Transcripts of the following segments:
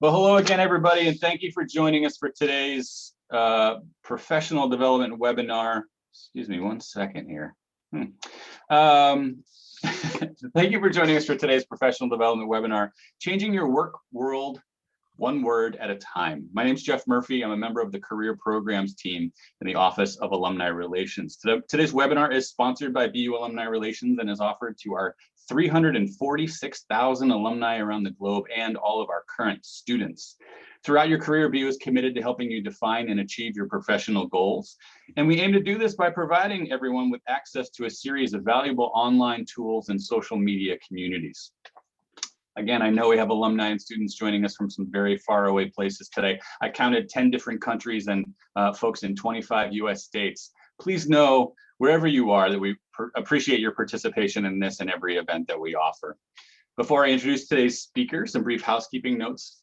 Well, hello again, everybody, and thank you for joining us for today's professional development webinar. Excuse me one second here. Thank you for joining us for today's professional development webinar, Changing Your Work World One Word at a Time. My name is Jeff Murphy. I'm a member of the Career Programs team in the Office of Alumni Relations. Today's webinar is sponsored by BU Alumni Relations and is offered to our 346,000 alumni around the globe and all of our current students. Throughout your career, BU is committed to helping you define and achieve your professional goals. And we aim to do this by providing everyone with access to a series of valuable online tools and social media communities. Again, I know we have alumni and students joining us from some very far away places today. I counted 10 different countries and folks in 25 US states. Please know, wherever you are, that we appreciate your participation in this and every event that we offer. Before I introduce today's speaker, some brief housekeeping notes.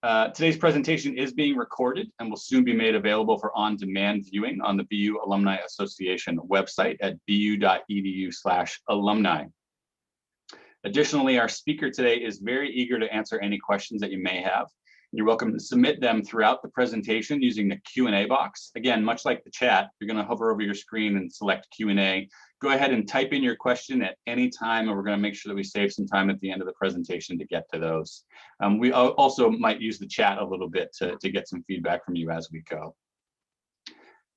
Today's presentation is being recorded and will soon be made available for on-demand viewing on the BU Alumni Association website at bu.edu/alumni. Additionally, our speaker today is very eager to answer any questions that you may have. You're welcome to submit them throughout the presentation using the Q&A box. Again, much like the chat, you're going to hover over your screen and select Q&A. Go ahead and type in your question at any time, and we're going to make sure that we save some time at the end of the presentation to get to those. We also might use the chat a little bit to get some feedback from you as we go.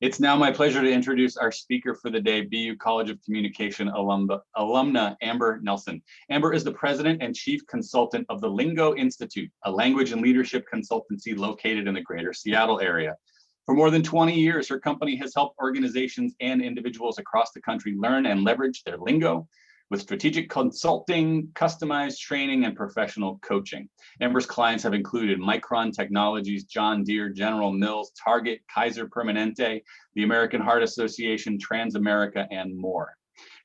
It's now my pleasure to introduce our speaker for the day, BU College of Communication alumna Amber Nelson. Amber is the president and chief consultant of the Lingo Institute, a language and leadership consultancy located in the greater Seattle area. For more than 20 years, her company has helped organizations and individuals across the country learn and leverage their lingo with strategic consulting, customized training, and professional coaching. Amber's clients have included Micron Technologies, John Deere, General Mills, Target, Kaiser Permanente, the American Heart Association, Transamerica, and more.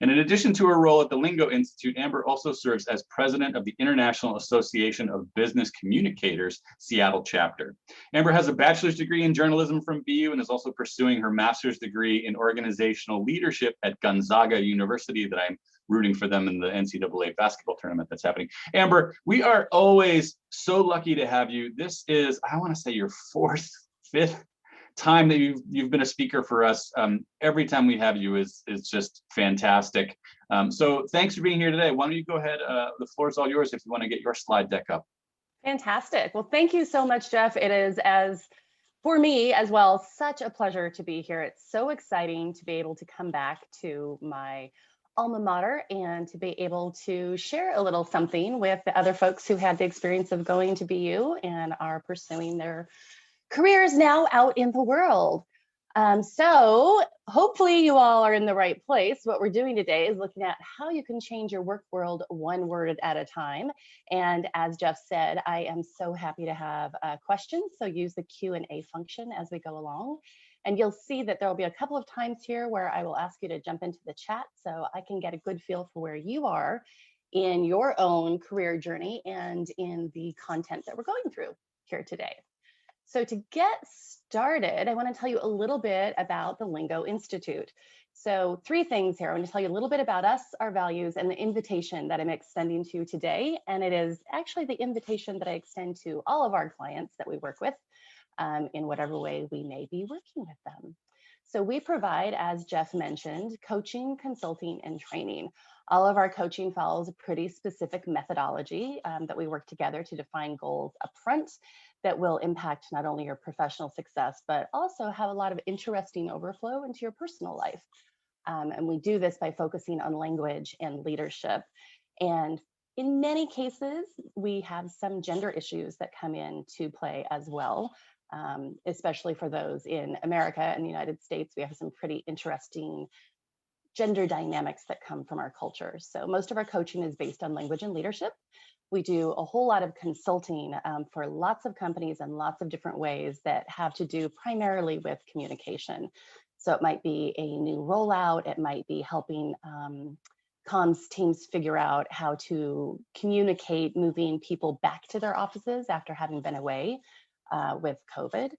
And in addition to her role at the Lingo Institute, Amber also serves as president of the International Association of Business Communicators, Seattle chapter. Amber has a bachelor's degree in journalism from BU and is also pursuing her master's degree in organizational leadership at Gonzaga University that I'm rooting for them in the NCAA basketball tournament that's happening. Amber, we are always so lucky to have you. This is, I want to say, your fifth time that you've been a speaker for us. Every time we have you is just fantastic. So thanks for being here today. Why don't you go ahead? The floor is all yours if you want to get your slide deck up. Fantastic. Well, thank you so much, Jeff. It is, for me as well, such a pleasure to be here. It's so exciting to be able to come back to my alma mater and to be able to share a little something with the other folks who had the experience of going to BU and are pursuing their careers now out in the world. So hopefully you all are in the right place. What we're doing today is looking at how you can change your work world one word at a time. And as Jeff said, I am so happy to have questions. So use the Q&A function as we go along. And you'll see that there will be a couple of times here where I will ask you to jump into the chat so I can get a good feel for where you are in your own career journey and in the content that we're going through here today. So to get started, I want to tell you a little bit about the Lingo Institute. So 3 things here. I want to tell you a little bit about us, our values, and the invitation that I'm extending to you today. And it is actually the invitation that I extend to all of our clients that we work with in whatever way we may be working with them. So we provide, as Jeff mentioned, coaching, consulting, and training. All of our coaching follows a pretty specific methodology that we work together to define goals upfront that will impact not only your professional success, but also have a lot of interesting overflow into your personal life. And we do this by focusing on language and leadership. And in many cases, we have some gender issues that come into play as well, especially for those in America and the United States. We have some pretty interesting gender dynamics that come from our culture. So most of our coaching is based on language and leadership. We do a whole lot of consulting for lots of companies and lots of different ways that have to do primarily with communication. So it might be a new rollout, it might be helping comms teams figure out how to communicate moving people back to their offices after having been away with COVID.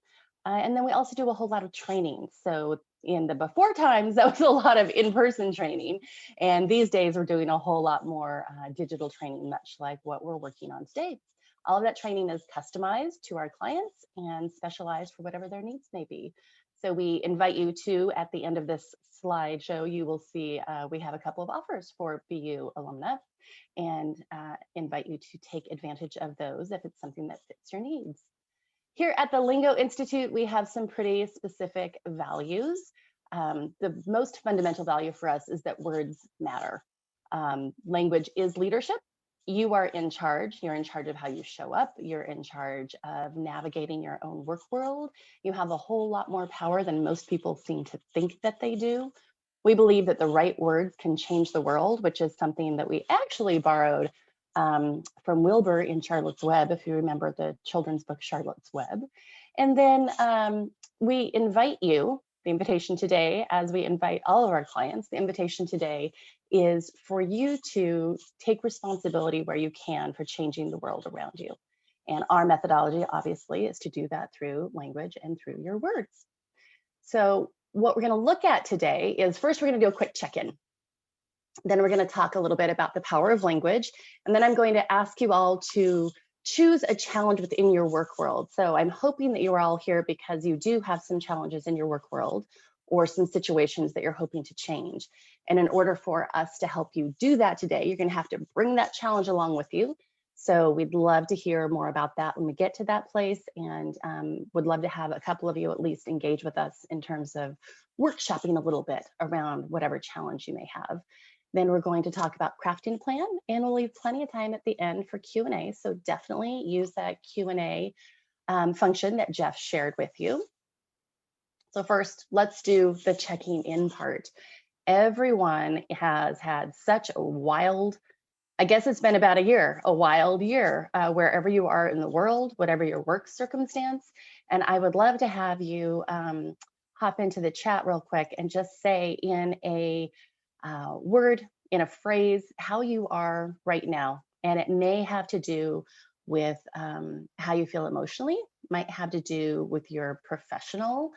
And then we also do a whole lot of training. So in the before times, that was a lot of in-person training. And these days we're doing a whole lot more digital training, much like what we're working on today. All of that training is customized to our clients and specialized for whatever their needs may be. So we invite you to, at the end of this slideshow, you will see we have a couple of offers for BU alumna, and invite you to take advantage of those if it's something that fits your needs. Here at the Lingo Institute, we have some pretty specific values. The most fundamental value for us is that words matter. Language is leadership. You are in charge. You're in charge of how you show up. You're in charge of navigating your own work world. You have a whole lot more power than most people seem to think that they do. We believe that the right words can change the world, which is something that we actually borrowed from Wilbur in Charlotte's Web, if you remember the children's book Charlotte's Web. And then we invite you, the invitation today, as we invite all of our clients, the invitation today is for you to take responsibility where you can for changing the world around you. And our methodology, obviously, is to do that through language and through your words. So what we're going to look at today is, first, we're going to do a quick check-in. Then we're going to talk a little bit about the power of language. And then I'm going to ask you all to choose a challenge within your work world. So I'm hoping that you're all here because you do have some challenges in your work world or some situations that you're hoping to change. And in order for us to help you do that today, you're going to have to bring that challenge along with you. So we'd love to hear more about that when we get to that place, and would love to have a couple of you at least engage with us in terms of workshopping a little bit around whatever challenge you may have. Then we're going to talk about crafting a plan, and we'll leave plenty of time at the end for Q&A. So definitely use that Q&A function that Jeff shared with you. So first, let's do the checking in part. Everyone has had such a wild, I guess it's been about a wild year, wherever you are in the world, whatever your work circumstance. And I would love to have you hop into the chat real quick and just say in a word, in a phrase, how you are right now. And it may have to do with how you feel emotionally, might have to do with your professional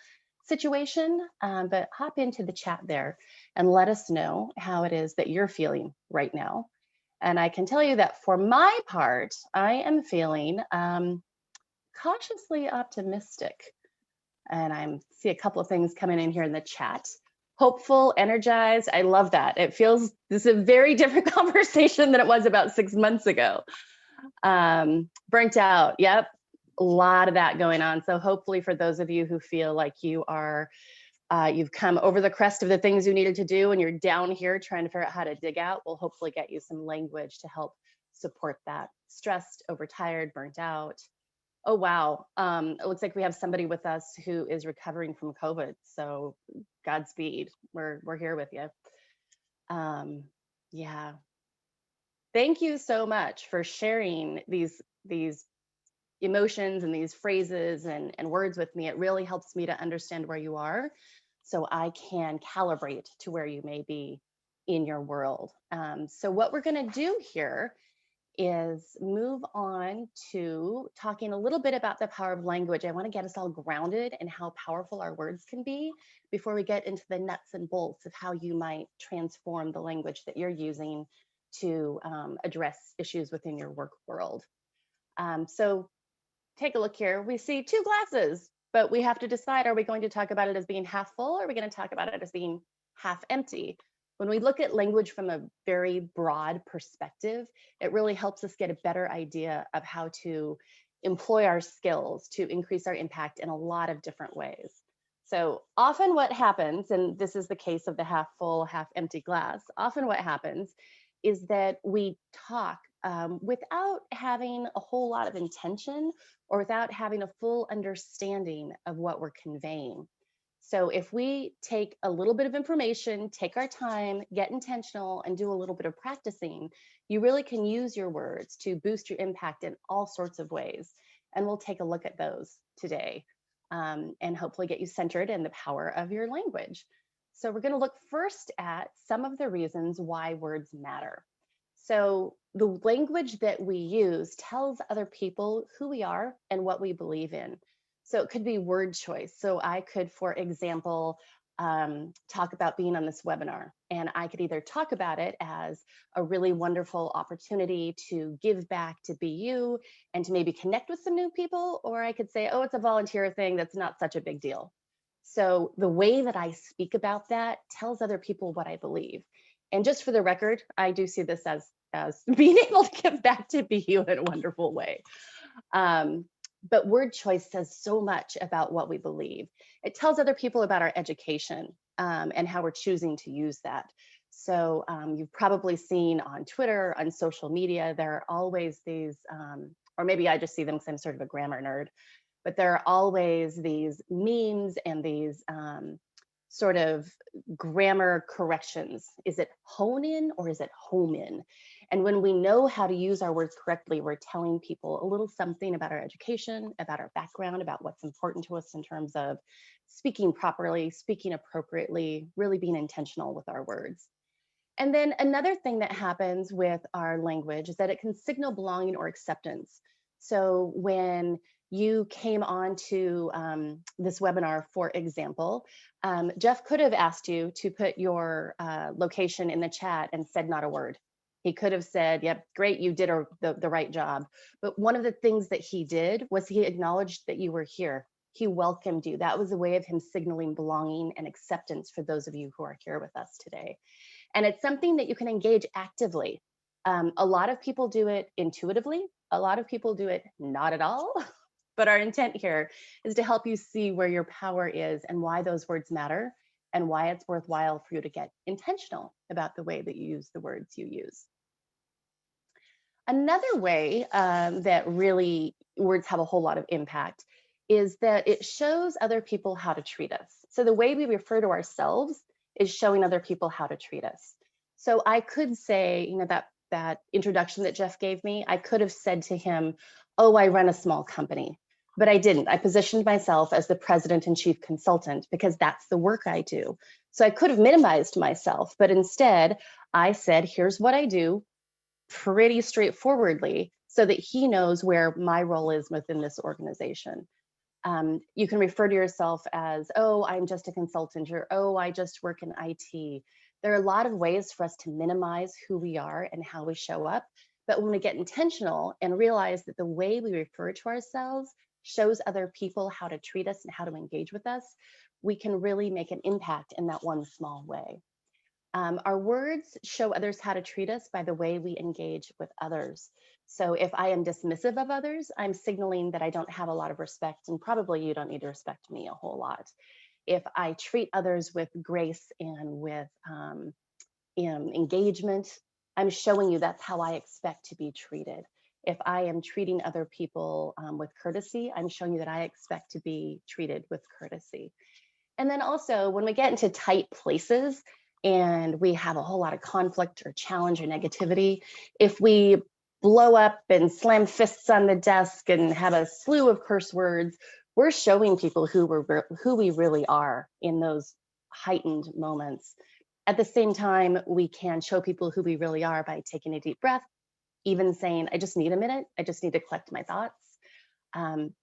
situation, but hop into the chat there and let us know how it is that you're feeling right now. And I can tell you that for my part, I am feeling cautiously optimistic. And I see a couple of things coming in here in the chat. Hopeful, energized. I love that. It feels, this is a very different conversation than it was about 6 months ago. Burnt out. Yep. A lot of that going on. So hopefully for those of you who feel like you are, you've come over the crest of the things you needed to do and you're down here trying to figure out how to dig out, we'll hopefully get you some language to help support that. Stressed, overtired, burnt out. Oh, wow. It looks like we have somebody with us who is recovering from COVID. So Godspeed. We're here with you. Yeah. Thank you so much for sharing these emotions and these phrases and words with me. It really helps me to understand where you are so I can calibrate to where you may be in your world. So what we're going to do here is move on to talking a little bit about the power of language. I want to get us all grounded in how powerful our words can be before we get into the nuts and bolts of how you might transform the language that you're using to address issues within your work world. So take a look here. We see two glasses, but we have to decide, are we going to talk about it as being half full, or are we going to talk about it as being half empty? When we look at language from a very broad perspective, it really helps us get a better idea of how to employ our skills to increase our impact in a lot of different ways. So often what happens, and this is the case of the half full, half empty glass, often what happens is that we talk without having a whole lot of intention or without having a full understanding of what we're conveying. So if we take a little bit of information, take our time, get intentional, and do a little bit of practicing, you really can use your words to boost your impact in all sorts of ways. And we'll take a look at those today and hopefully get you centered in the power of your language. So we're going to look first at some of the reasons why words matter. So the language that we use tells other people who we are and what we believe in. So it could be word choice. So I could, for example, talk about being on this webinar And I could either talk about it as a really wonderful opportunity to give back to BU and to maybe connect with some new people, or I could say, oh, it's a volunteer thing that's not such a big deal. So the way that I speak about that tells other people what I believe. And just for the record, I do see this as being able to give back to BU in a wonderful way. But word choice says so much about what we believe. It tells other people about our education and how we're choosing to use that. So you've probably seen on Twitter, on social media, there are always these, or maybe I just see them because I'm sort of a grammar nerd, but there are always these memes and these sort of grammar corrections. Is it hone in or is it home in? And when we know how to use our words correctly, we're telling people a little something about our education, about our background, about what's important to us in terms of speaking properly, speaking appropriately, really being intentional with our words. And then another thing that happens with our language is that it can signal belonging or acceptance. So when you came on to this webinar, for example, Jeff could have asked you to put your location in the chat and said not a word. He could have said, yep, great, you did the right job. But one of the things that he did was he acknowledged that you were here. He welcomed you. That was a way of him signaling belonging and acceptance for those of you who are here with us today. And it's something that you can engage actively. A lot of people do it intuitively. A lot of people do it not at all. But our intent here is to help you see where your power is and why those words matter and why it's worthwhile for you to get intentional about the way that you use the words you use. Another way that really words have a whole lot of impact is that it shows other people how to treat us. So the way we refer to ourselves is showing other people how to treat us. So I could say, you know, that introduction that Jeff gave me, I could have said to him, oh, I run a small company, but I didn't. I positioned myself as the president and chief consultant because that's the work I do. So I could have minimized myself, but instead I said, here's what I do, pretty straightforwardly, so that he knows where my role is within this organization. You can refer to yourself as, oh, I'm just a consultant, or oh, I just work in IT. There are a lot of ways for us to minimize who we are and how we show up. But when we get intentional and realize that the way we refer to ourselves shows other people how to treat us and how to engage with us, we can really make an impact in that one small way. Our words show others how to treat us by the way we engage with others. So if I am dismissive of others, I'm signaling that I don't have a lot of respect, and probably you don't need to respect me a whole lot. If I treat others with grace and with engagement, I'm showing you that's how I expect to be treated. If I am treating other people with courtesy, I'm showing you that I expect to be treated with courtesy. And then also when we get into tight places, and we have a whole lot of conflict or challenge or negativity, if we blow up and slam fists on the desk and have a slew of curse words, we're showing people who we really are in those heightened moments. At the same time, we can show people who we really are by taking a deep breath, even saying, I just need a minute, I just need to collect my thoughts.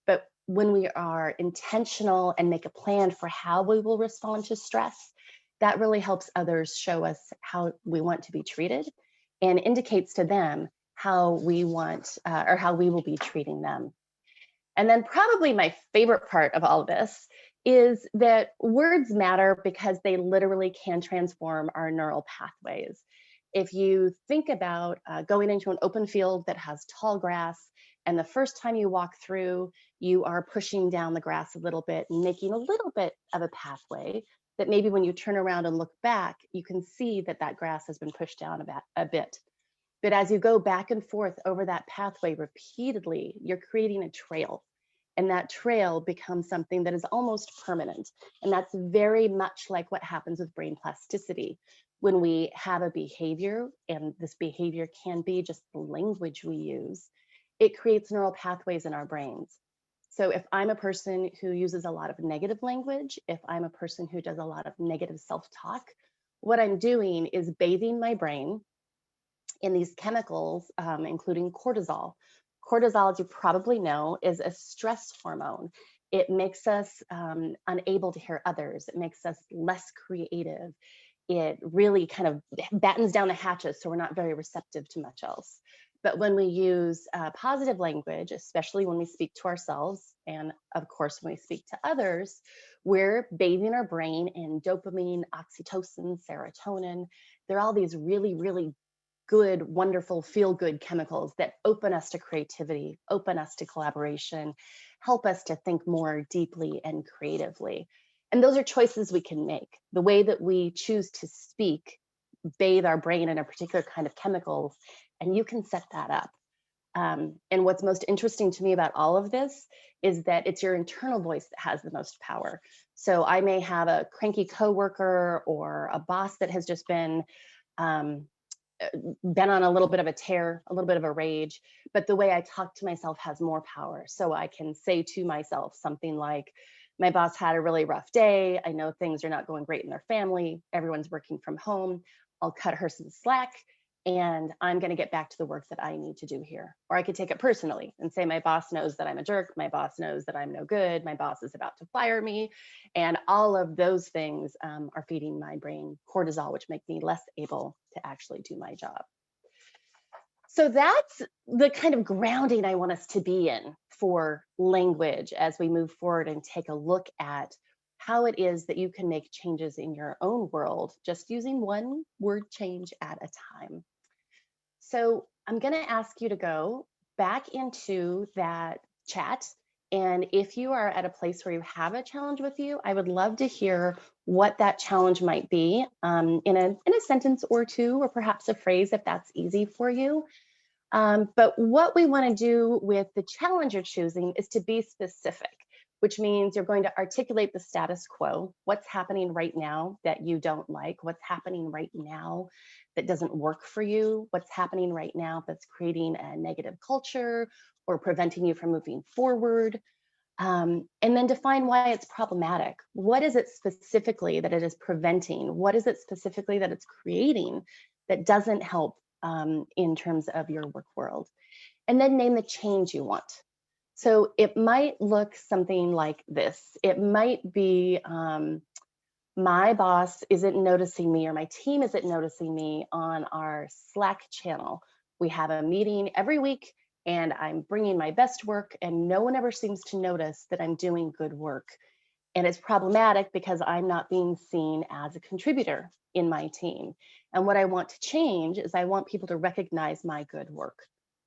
But when we are intentional and make a plan for how we will respond to stress, that really helps others show us how we want to be treated and indicates to them how we want or how we will be treating them. And then probably my favorite part of all of this is that words matter because they literally can transform our neural pathways. If you think about going into an open field that has tall grass, and the first time you walk through, you are pushing down the grass a little bit and making a little bit of a pathway that maybe when you turn around and look back, you can see that that grass has been pushed down a bit. But as you go back and forth over that pathway repeatedly, you're creating a trail. And that trail becomes something that is almost permanent. And that's very much like what happens with brain plasticity. When we have a behavior, and this behavior can be just the language we use, it creates neural pathways in our brains. So if I'm a person who uses a lot of negative language, if I'm a person who does a lot of negative self-talk, what I'm doing is bathing my brain in these chemicals, including cortisol. Cortisol, as you probably know, is a stress hormone. It makes us unable to hear others. It makes us less creative. it really kind of battens down the hatches, so we're not very receptive to much else. But when we use positive language, especially when we speak to ourselves, and of course, when we speak to others, we're bathing our brain in dopamine, oxytocin, serotonin. They're all these really, really good, wonderful, feel good chemicals that open us to creativity, open us to collaboration, help us to think more deeply and creatively. And those are choices we can make. The way that we choose to speak, bathe our brain in a particular kind of chemicals, and you can set that up. And what's most interesting to me about all of this is that it's your internal voice that has the most power. So I may have a cranky coworker or a boss that has just um, been on a little bit of a tear, a little bit of a rage, but the way I talk to myself has more power. So I can say to myself something like, my boss had a really rough day. I know things are not going great in their family. Everyone's working from home. I'll cut her some slack and I'm going to get back to the work that I need to do here. Or I could take it personally and say, my boss knows that I'm a jerk. My boss knows that I'm no good. My boss is about to fire me. And all of those things are feeding my brain cortisol, which make me less able to actually do my job. So that's the kind of grounding I want us to be in for language as we move forward and take a look at how it is that you can make changes in your own world, just using one word change at a time. So I'm going to ask you to go back into that chat. And if you are at a place where you have a challenge with you, I would love to hear what that challenge might be in a sentence or two, or perhaps a phrase if that's easy for you. But what we want to do with the challenge you're choosing is to be specific, which means you're going to articulate the status quo, what's happening right now that you don't like, what's happening right now that doesn't work for you, what's happening right now that's creating a negative culture or preventing you from moving forward. And then define why it's problematic. What is it specifically that it is preventing? What is it specifically that it's creating that doesn't help in terms of your work world? And then name the change you want. So it might look something like this. It might be my boss isn't noticing me or my team isn't noticing me on our Slack channel. We have a meeting every week and I'm bringing my best work and no one ever seems to notice that I'm doing good work. And it's problematic because I'm not being seen as a contributor in my team. And what I want to change is I want people to recognize my good work.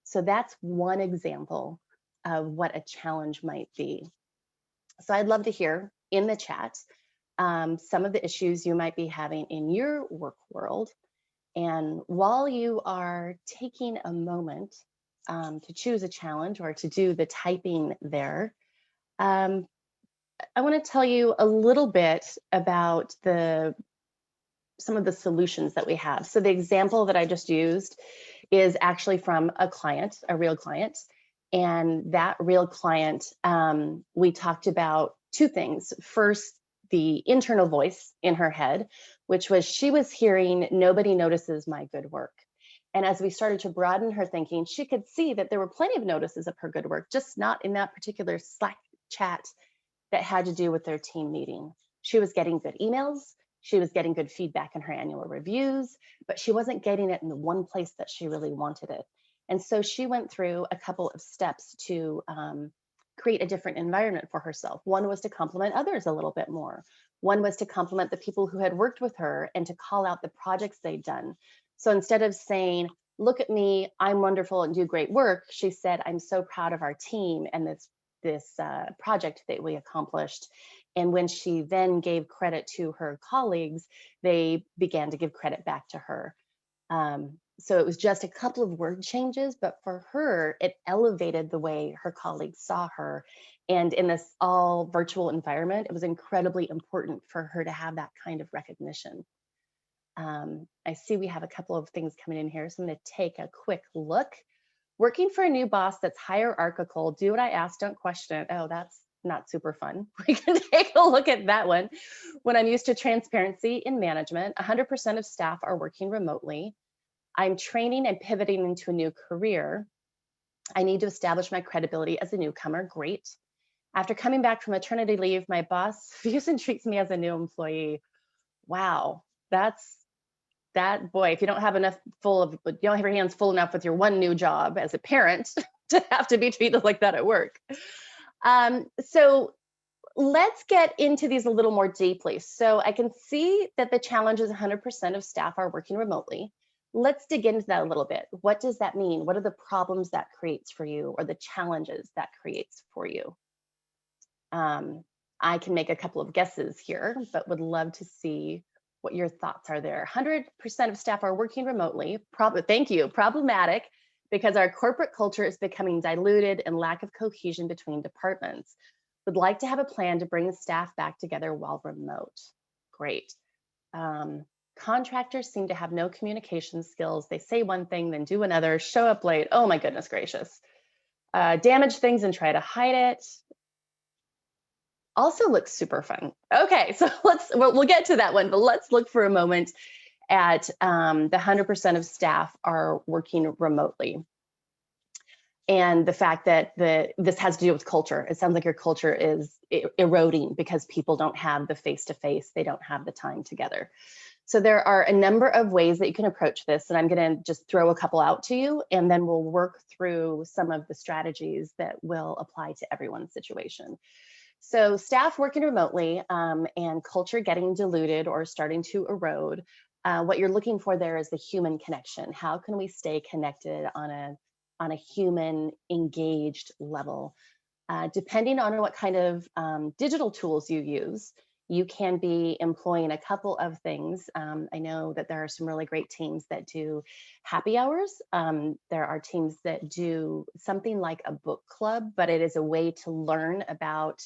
So that's one example of what a challenge might be. So I'd love to hear in the chat some of the issues you might be having in your work world. And while you are taking a moment to choose a challenge or to do the typing there, I want to tell you a little bit about some of the solutions that we have. So the example that I just used is actually from a client, a real client. And that real client, we talked about two things. First, the internal voice in her head, which was she was hearing, nobody notices my good work. And as we started to broaden her thinking, she could see that there were plenty of notices of her good work, just not in that particular Slack chat that had to do with their team meeting. She was getting good emails. She was getting good feedback in her annual reviews, but she wasn't getting it in the one place that she really wanted it. And so she went through a couple of steps to create a different environment for herself. One was to compliment others a little bit more. One was to compliment the people who had worked with her and to call out the projects they'd done. So instead of saying, look at me, I'm wonderful and do great work, she said, I'm so proud of our team and this project that we accomplished. And when she then gave credit to her colleagues, they began to give credit back to her. So it was just a couple of word changes, but for her, it elevated the way her colleagues saw her. And in this all virtual environment, it was incredibly important for her to have that kind of recognition. I see we have a couple of things coming in here, so I'm going to take a quick look. Working for a new boss that's hierarchical, do what I ask, don't question it. Oh, that's not super fun. We can take a look at that one. When I'm used to transparency in management, 100% of staff are working remotely. I'm training and pivoting into a new career. I need to establish my credibility as a newcomer. Great. After coming back from maternity leave, my boss views and treats me as a new employee. Wow, that boy, if you don't have you don't have your hands full enough with your one new job as a parent to have to be treated like that at work. So let's get into these a little more deeply. So I can see that the challenge is 100% of staff are working remotely. Let's dig into that a little bit. What does that mean? What are the problems that creates for you, or the challenges that creates for you? I can make a couple of guesses here, but would love to see what your thoughts are there. 100% of staff are working remotely. Thank you. Problematic because our corporate culture is becoming diluted and lack of cohesion between departments. Would like to have a plan to bring staff back together while remote. Great. Contractors seem to have no communication skills. They say one thing, then do another, show up late. Oh my goodness gracious. Damage things and try to hide it. Also looks super fun. Okay, so we'll get to that one, but let's look for a moment at the 100% of staff are working remotely. And the fact that this has to do with culture. It sounds like your culture is eroding because people don't have the face-to-face, they don't have the time together. So there are a number of ways that you can approach this, and I'm gonna just throw a couple out to you, and then we'll work through some of the strategies that will apply to everyone's situation. So staff working remotely and culture getting diluted or starting to erode, what you're looking for there is the human connection. How can we stay connected on a human engaged level? Depending on what kind of digital tools you use, you can be employing a couple of things. I know that there are some really great teams that do happy hours. There are teams that do something like a book club, but it is a way to learn about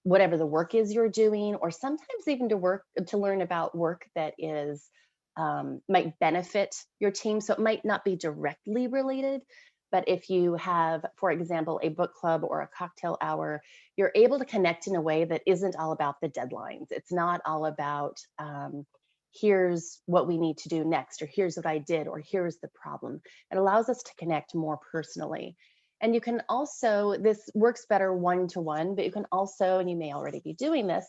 whatever the work is you're doing, or sometimes even to learn about work that is might benefit your team. So it might not be directly related, but if you have, for example, a book club or a cocktail hour, you're able to connect in a way that isn't all about the deadlines. It's not all about here's what we need to do next, or here's what I did, or here's the problem. It allows us to connect more personally. And you can also, this works better one-to-one, but you can also, and you may already be doing this,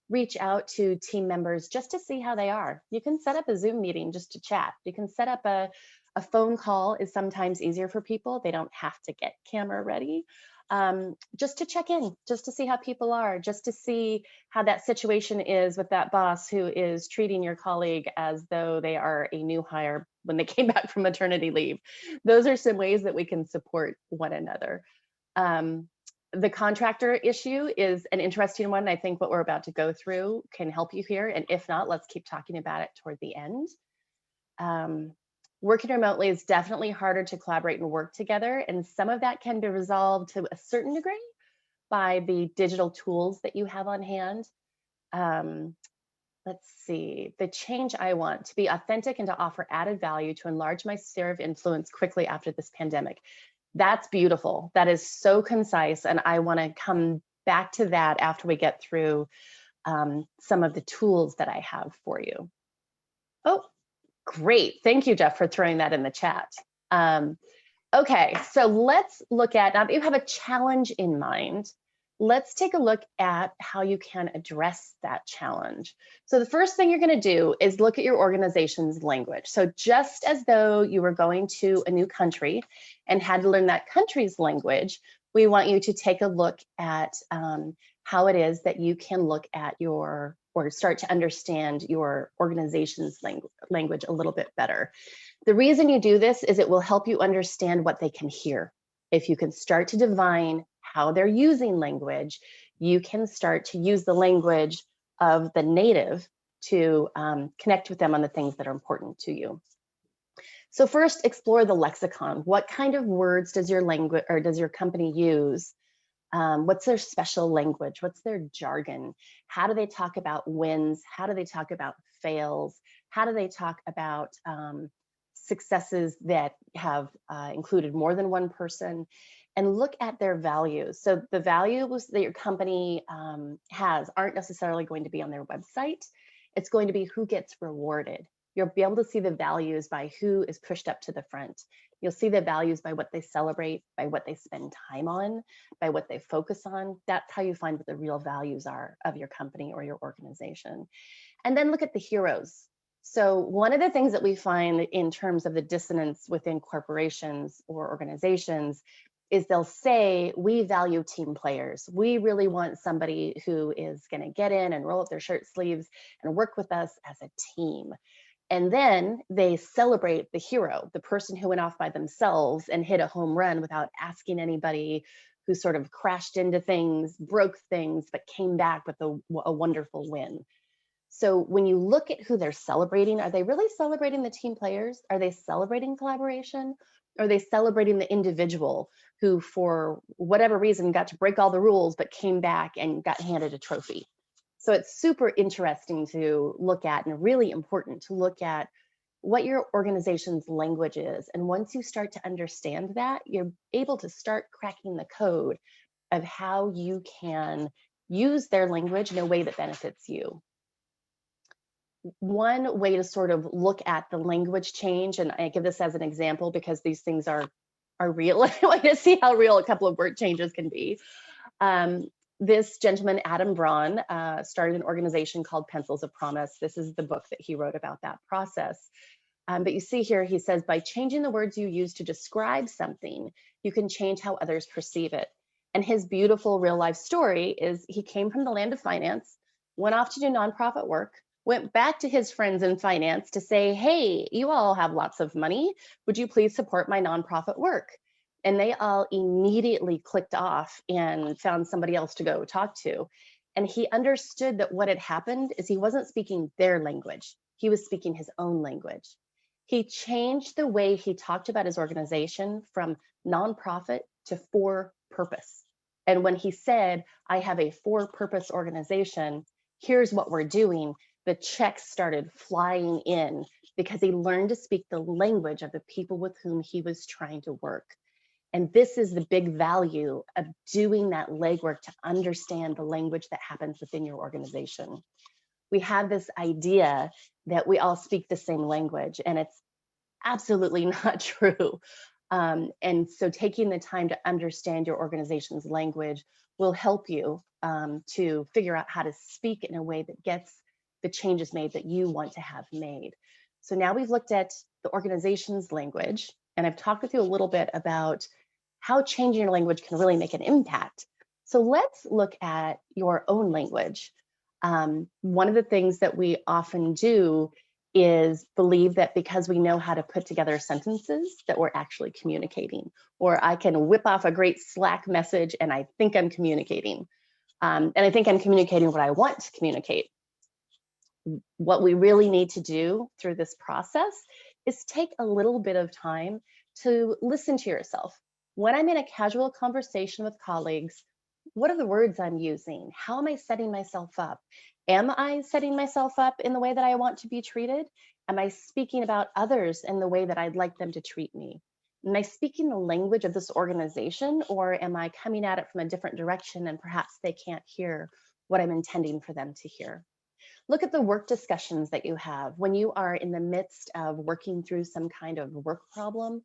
reach out to team members just to see how they are. You can set up a Zoom meeting just to chat. You can set up a phone call is sometimes easier for people. They don't have to get camera ready. Just to check in, just to see how people are, just to see how that situation is with that boss who is treating your colleague as though they are a new hire when they came back from maternity leave. Those are some ways that we can support one another. The contractor issue is an interesting one. I think what we're about to go through can help you here. And if not, let's keep talking about it toward the end. Working remotely is definitely harder to collaborate and work together. And some of that can be resolved to a certain degree by the digital tools that you have on hand. Let's see, the change I want to be authentic and to offer added value to enlarge my sphere of influence quickly after this pandemic. That's beautiful. That is so concise. And I want to come back to that after we get through some of the tools that I have for you. Oh, great. Thank you, Jeff, for throwing that in the chat. Okay, so let's look at, now that you have a challenge in mind, let's take a look at how you can address that challenge. So the first thing you're going to do is look at your organization's language. So just as though you were going to a new country and had to learn that country's language, we want you to take a look at how it is that you can look at or start to understand your organization's language a little bit better. The reason you do this is it will help you understand what they can hear. If you can start to divine how they're using language, you can start to use the language of the native to connect with them on the things that are important to you. So first, explore the lexicon. What kind of words does your language or does your company use? What's their special language? What's their jargon? How do they talk about wins? How do they talk about fails? How do they talk about successes that have included more than one person? And look at their values. So the values that your company has aren't necessarily going to be on their website. It's going to be who gets rewarded. You'll be able to see the values by who is pushed up to the front. You'll see the values by what they celebrate, by what they spend time on, by what they focus on. That's how you find what the real values are of your company or your organization. And then look at the heroes. So one of the things that we find in terms of the dissonance within corporations or organizations is they'll say, we value team players. We really want somebody who is going to get in and roll up their shirt sleeves and work with us as a team. And then they celebrate the hero, the person who went off by themselves and hit a home run without asking anybody, who sort of crashed into things, broke things, but came back with a wonderful win. So when you look at who they're celebrating, are they really celebrating the team players? Are they celebrating collaboration? Or are they celebrating the individual who, for whatever reason, got to break all the rules, but came back and got handed a trophy? So it's super interesting to look at, and really important to look at what your organization's language is. And once you start to understand that, you're able to start cracking the code of how you can use their language in a way that benefits you. One way to sort of look at the language change, and I give this as an example because these things are real. I want to see how real a couple of word changes can be. This gentleman, Adam Braun, started an organization called Pencils of Promise. This is the book that he wrote about that process. But you see here, he says, by changing the words you use to describe something, you can change how others perceive it. And his beautiful real life story is he came from the land of finance, went off to do nonprofit work, went back to his friends in finance to say, hey, you all have lots of money. Would you please support my nonprofit work? And they all immediately clicked off and found somebody else to go talk to. And he understood that what had happened is he wasn't speaking their language. He was speaking his own language. He changed the way he talked about his organization from nonprofit to for purpose. And when he said, I have a for purpose organization, here's what we're doing, the checks started flying in because he learned to speak the language of the people with whom he was trying to work. And this is the big value of doing that legwork to understand the language that happens within your organization. We have this idea that we all speak the same language, and it's absolutely not true. And so taking the time to understand your organization's language will help you to figure out how to speak in a way that gets the changes made that you want to have made. So now we've looked at the organization's language, and I've talked with you a little bit about how changing your language can really make an impact. So let's look at your own language. One of the things that we often do is believe that because we know how to put together sentences that we're actually communicating, or I can whip off a great Slack message and I think I'm communicating. And I think I'm communicating what I want to communicate. What we really need to do through this process is take a little bit of time to listen to yourself. When I'm in a casual conversation with colleagues, what are the words I'm using? How am I setting myself up? Am I setting myself up in the way that I want to be treated? Am I speaking about others in the way that I'd like them to treat me? Am I speaking the language of this organization, or am I coming at it from a different direction and perhaps they can't hear what I'm intending for them to hear? Look at the work discussions that you have when you are in the midst of working through some kind of work problem.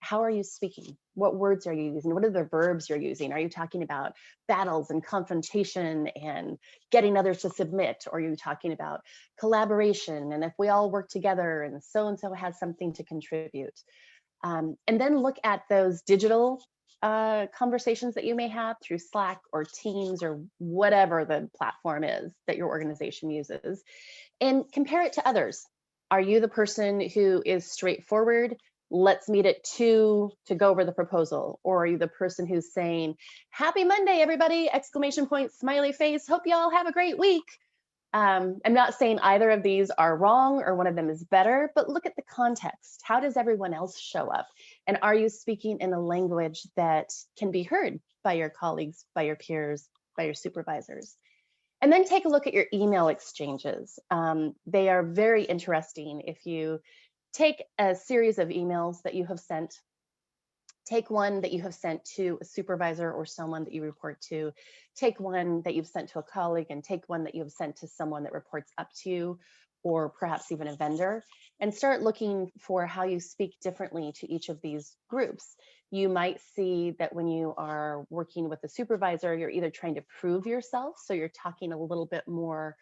How are you speaking? What words are you using? What are the verbs you're using? Are you talking about battles and confrontation and getting others to submit? Or are you talking about collaboration and if we all work together and so has something to contribute? And then look at those digital conversations that you may have through Slack or Teams or whatever the platform is that your organization uses, and compare it to others. Are you the person who is straightforward? Let's meet at 2 to go over the proposal. Or are you the person who's saying, happy Monday, everybody, exclamation point, smiley face, hope you all have a great week. I'm not saying either of these are wrong or one of them is better, but look at the context. How does everyone else show up? And are you speaking in a language that can be heard by your colleagues, by your peers, by your supervisors? And then take a look at your email exchanges. They are very interesting. If you take a series of emails that you have sent, take one that you have sent to a supervisor or someone that you report to, take one that you've sent to a colleague, and take one that you have sent to someone that reports up to you, or perhaps even a vendor, and start looking for how you speak differently to each of these groups. You might see that when you are working with a supervisor, you're either trying to prove yourself, so you're talking a little bit more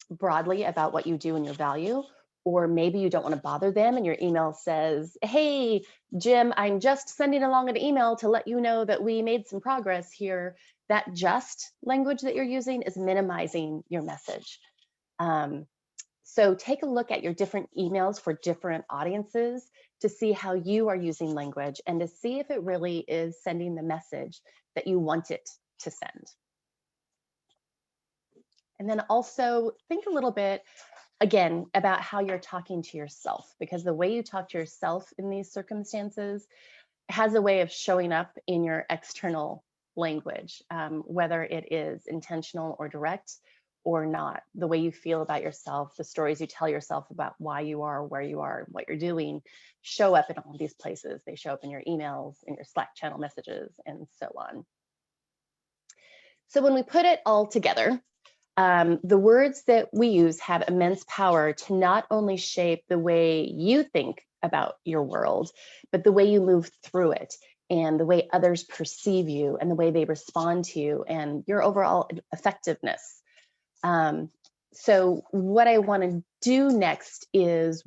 broadly about what you do and your value, or maybe you don't want to bother them and your email says, hey, Jim, I'm just sending along an email to let you know that we made some progress here. That just language that you're using is minimizing your message. So take a look at your different emails for different audiences to see how you are using language and to see if it really is sending the message that you want it to send. And then also think a little bit, again, about how you're talking to yourself, because the way you talk to yourself in these circumstances has a way of showing up in your external language, whether it is intentional or direct or not. The way you feel about yourself, the stories you tell yourself about why you are, where you are, what you're doing, show up in all of these places. They show up in your emails, in your Slack channel messages, and so on. So when we put it all together, the words that we use have immense power to not only shape the way you think about your world, but the way you move through it and the way others perceive you and the way they respond to you and your overall effectiveness. So what I want to do next is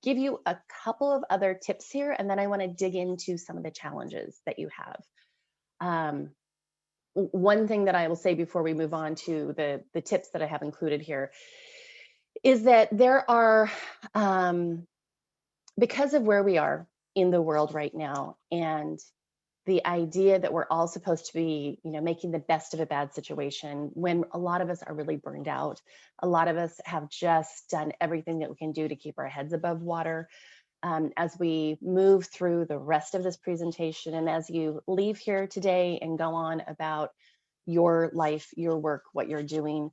give you a couple of other tips here, and then I want to dig into some of the challenges that you have. One thing that I will say before we move on to the tips that I have included here is that there are, because of where we are in the world right now and the idea that we're all supposed to be, making the best of a bad situation when a lot of us are really burned out. A lot of us have just done everything that we can do to keep our heads above water. As we move through the rest of this presentation and as you leave here today and go on about your life, your work, what you're doing,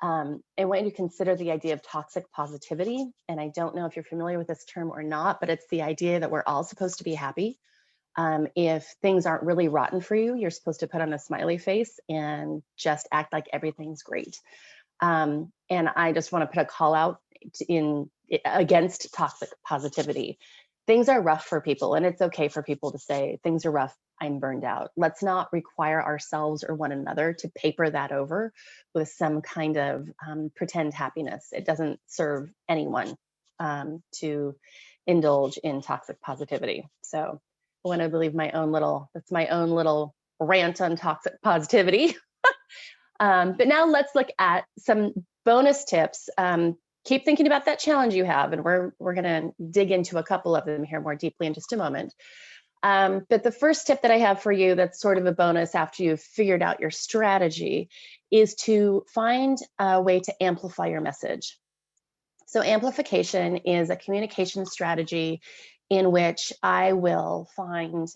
I want you to consider the idea of toxic positivity. And I don't know if you're familiar with this term or not, but it's the idea that we're all supposed to be happy. If things aren't really rotten for you, you're supposed to put on a smiley face and just act like everything's great. And I just want to put a call out against toxic positivity. Things are rough for people, and it's okay for people to say, things are rough, I'm burned out. Let's not require ourselves or one another to paper that over with some kind of pretend happiness. It doesn't serve anyone to indulge in toxic positivity. So I want to believe that's my own little rant on toxic positivity. But now let's look at some bonus tips. Keep thinking about that challenge you have, and we're going to dig into a couple of them here more deeply in just a moment. But the first tip that I have for you that's sort of a bonus after you've figured out your strategy is to find a way to amplify your message. So amplification is a communication strategy in which I will find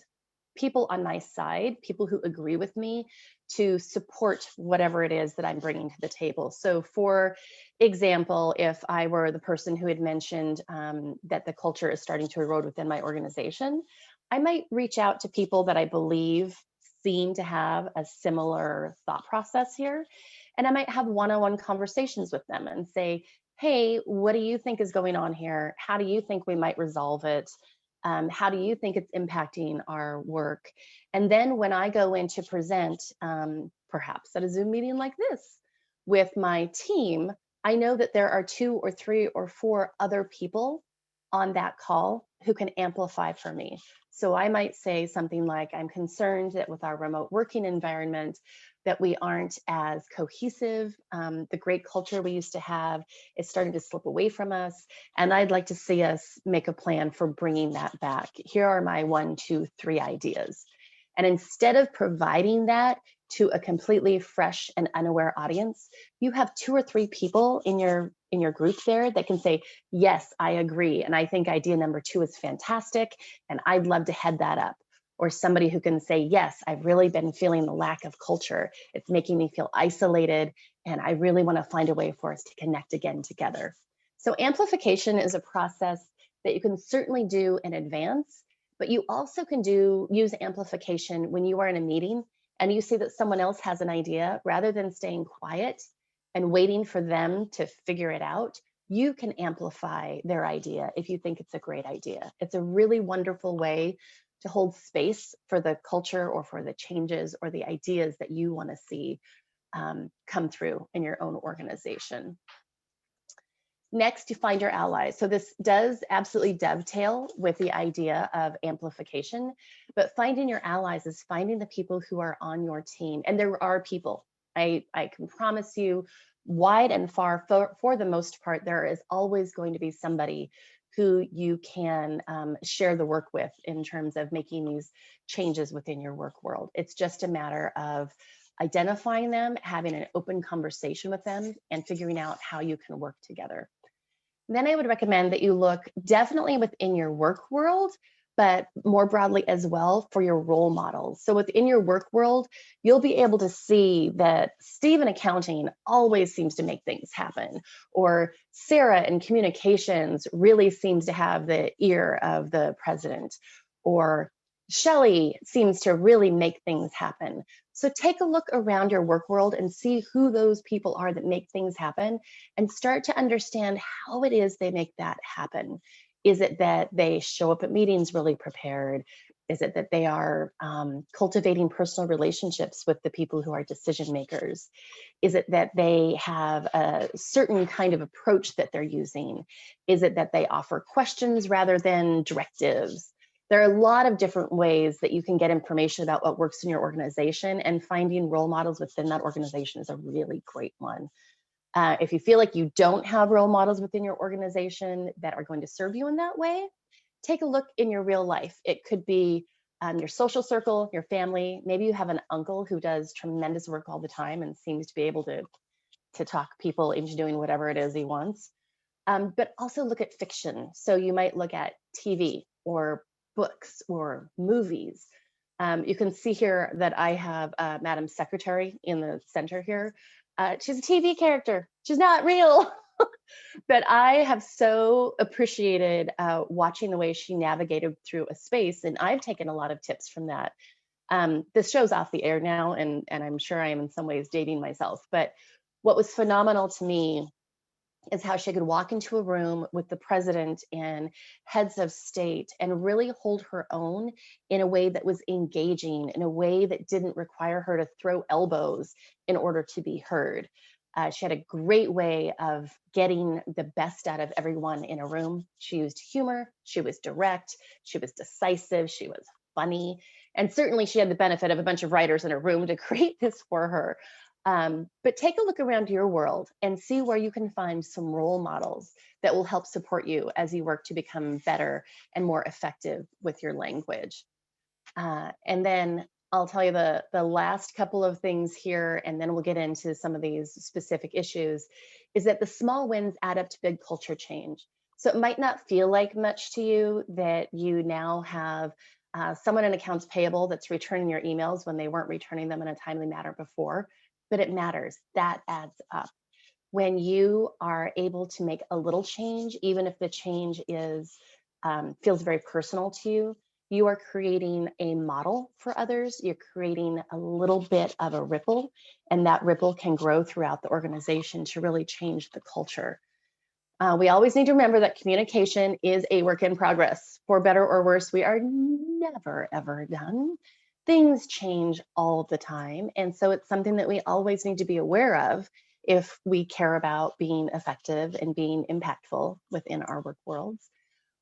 people on my side, people who agree with me, to support whatever it is that I'm bringing to the table. So for example, if I were the person who had mentioned that the culture is starting to erode within my organization, I might reach out to people that I believe seem to have a similar thought process here. And I might have one-on-one conversations with them and say, hey, what do you think is going on here? How do you think we might resolve it? How do you think it's impacting our work? And then when I go in to present, perhaps at a Zoom meeting like this with my team, I know that there are 2 or 3 or 4 other people on that call who can amplify for me. So I might say something like, I'm concerned that with our remote working environment, that we aren't as cohesive. The great culture we used to have is starting to slip away from us. And I'd like to see us make a plan for bringing that back. Here are my 1, 2, 3 ideas. And instead of providing that to a completely fresh and unaware audience, you have 2 or 3 people in your group there that can say, yes, I agree. And I think idea number 2 is fantastic. And I'd love to head that up. Or somebody who can say, yes, I've really been feeling the lack of culture. It's making me feel isolated. And I really want to find a way for us to connect again together. So amplification is a process that you can certainly do in advance, but you also can use amplification when you are in a meeting and you see that someone else has an idea. Rather than staying quiet and waiting for them to figure it out, you can amplify their idea if you think it's a great idea. It's a really wonderful way to hold space for the culture or for the changes or the ideas that you want to see come through in your own organization. Next, you find your allies. So this does absolutely dovetail with the idea of amplification, but finding your allies is finding the people who are on your team. And there are people, I can promise you, wide and far, for the most part, there is always going to be somebody who you can share the work with in terms of making these changes within your work world. It's just a matter of identifying them, having an open conversation with them, and figuring out how you can work together. Then I would recommend that you look definitely within your work world, but more broadly as well for your role models. So within your work world, you'll be able to see that Steve in accounting always seems to make things happen, or Sarah in communications really seems to have the ear of the president, or Shelley seems to really make things happen. So take a look around your work world and see who those people are that make things happen, and start to understand how it is they make that happen. Is it that they show up at meetings really prepared? Is it that they are cultivating personal relationships with the people who are decision makers? Is it that they have a certain kind of approach that they're using? Is it that they offer questions rather than directives? There are a lot of different ways that you can get information about what works in your organization, and finding role models within that organization is a really great one. If you feel like you don't have role models within your organization that are going to serve you in that way, take a look in your real life. It could be your social circle, your family. Maybe you have an uncle who does tremendous work all the time and seems to be able to talk people into doing whatever it is he wants. But also look at fiction. So you might look at TV or books or movies. You can see here that I have Madam Secretary in the center here. She's a TV character. She's not real. But I have so appreciated watching the way she navigated through a space, and I've taken a lot of tips from that. This show's off the air now, and I'm sure I am in some ways dating myself, but what was phenomenal to me is how she could walk into a room with the president and heads of state and really hold her own in a way that was engaging, in a way that didn't require her to throw elbows in order to be heard. She had a great way of getting the best out of everyone in a room. She used humor, she was direct, she was decisive, she was funny, and certainly she had the benefit of a bunch of writers in a room to create this for her. But take a look around your world and see where you can find some role models that will help support you as you work to become better and more effective with your language. And then I'll tell you the last couple of things here, and then we'll get into some of these specific issues, is that the small wins add up to big culture change. So it might not feel like much to you that you now have someone in accounts payable that's returning your emails when they weren't returning them in a timely manner before, but it matters. That adds up. When you are able to make a little change, even if the change is feels very personal to you, you are creating a model for others. You're creating a little bit of a ripple, and that ripple can grow throughout the organization to really change the culture. We always need to remember that communication is a work in progress. For better or worse, we are never, ever done. Things change all the time. And so it's something that we always need to be aware of if we care about being effective and being impactful within our work worlds.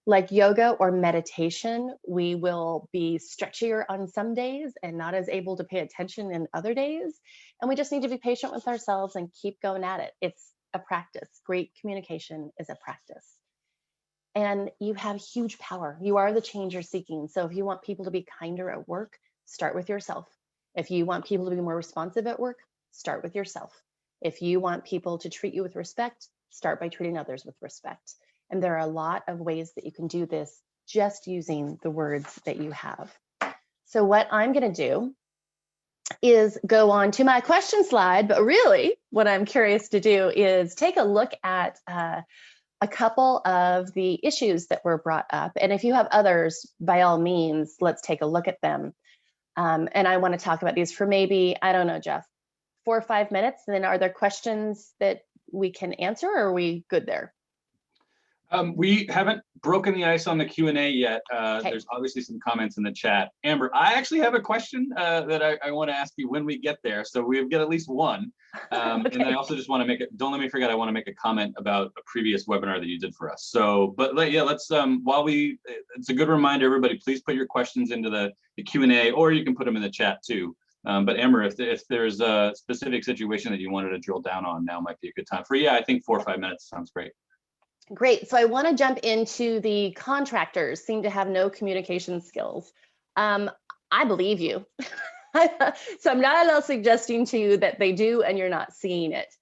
Like yoga or meditation, we will be stretchier on some days and not as able to pay attention in other days. And we just need to be patient with ourselves and keep going at it. It's a practice. Great communication is a practice. And you have huge power. You are the change you're seeking. So if you want people to be kinder at work, start with yourself. If you want people to be more responsive at work, start with yourself. If you want people to treat you with respect, start by treating others with respect. And there are a lot of ways that you can do this just using the words that you have. So what I'm going to do is go on to my question slide, but really what I'm curious to do is take a look at a couple of the issues that were brought up. And if you have others, by all means, let's take a look at them. And I want to talk about these for maybe, I don't know, Jeff, 4 or 5 minutes. And then are there questions that we can answer, or are we good there? We haven't broken the ice on the Q&A yet. Okay. There's obviously some comments in the chat. Amber, I actually have a question that I want to ask you when we get there. So we've got at least one. Okay. And I also just want to make it, don't let me forget, I want to make a comment about a previous webinar that you did for us. So, but yeah, let's, it's a good reminder, everybody, please put your questions into the Q&A, or you can put them in the chat too. But Amber, if there's a specific situation that you wanted to drill down on, now might be a good time for, yeah, I think 4 or 5 minutes sounds great. Great. So I want to jump into the contractors seem to have no communication skills. I believe you. So I'm not at all suggesting to you that they do and you're not seeing it.